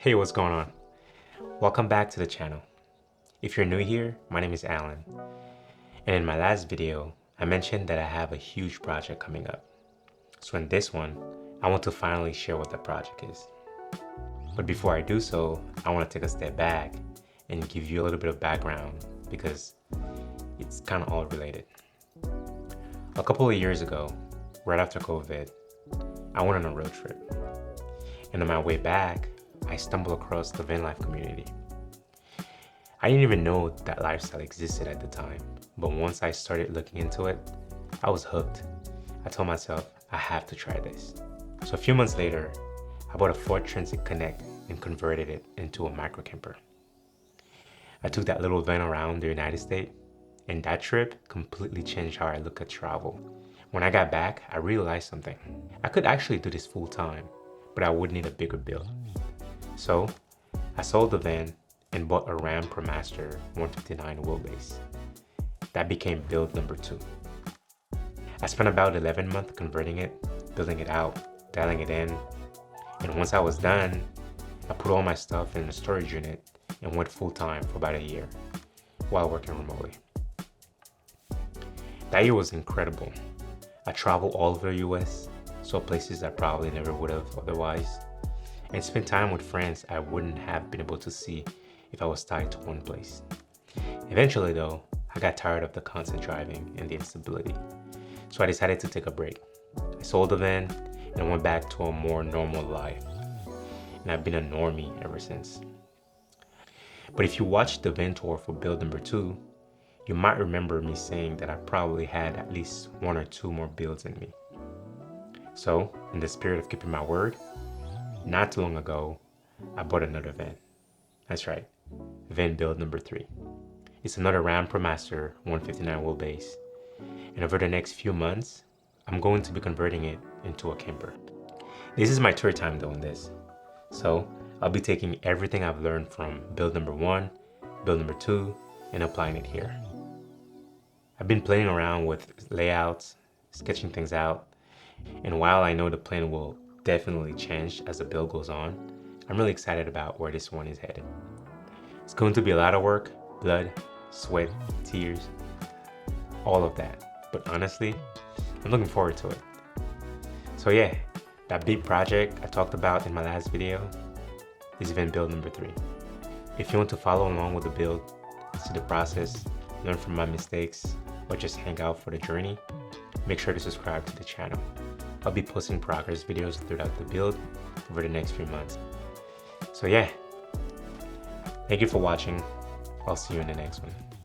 Hey, what's going on? Welcome back to the channel. If you're new here, my name is Alan. And in my last video, I mentioned that I have a huge project coming up. So in this one, I want to finally share what the project is. But before I do so, I want to take a step back and give you a little bit of background because it's kind of all related. A couple of years ago, right after COVID, I went on a road trip. And on my way back, I stumbled across the van life community. I didn't even know that lifestyle existed at the time, but once I started looking into it, I was hooked. I told myself, I have to try this. So a few months later, I bought a Ford Transit Connect and converted it into a micro camper. I took that little van around the United States, and that trip completely changed how I look at travel. When I got back, I realized something. I could actually do this full time, but I would need a bigger build. So I sold the van and bought a Ram ProMaster 159 wheelbase. That became build number 2. I spent about 11 months converting it, building it out, dialing it in, and once I was done, I put all my stuff in a storage unit and went full time for about a year while working remotely. That year was incredible. I traveled all over the US, saw places I probably never would have otherwise, and spent time with friends I wouldn't have been able to see if I was tied to one place. Eventually though, I got tired of the constant driving and the instability, so I decided to take a break. I sold the van and went back to a more normal life, and I've been a normie ever since. But if you watched the van tour for build number 2, you might remember me saying that I probably had at least 1 or 2 more builds in me. So, in the spirit of keeping my word, not too long ago, I bought another van. That's right, van build number 3. It's another Ram ProMaster 159 wheelbase, and over the next few months, I'm going to be converting it into a camper. This is my third time doing this, so I'll be taking everything I've learned from build number 1, build number 2, and applying it here. I've been playing around with layouts, sketching things out, and while I know the plan will definitely change as the build goes on, I'm really excited about where this one is headed. It's going to be a lot of work, blood, sweat, tears, all of that. But honestly, I'm looking forward to it. So yeah, that big project I talked about in my last video is van build number 3. If you want to follow along with the build, see the process, learn from my mistakes, or just hang out for the journey, make sure to subscribe to the channel. I'll be posting progress videos throughout the build over the next few months. So yeah, thank you for watching. I'll see you in the next one.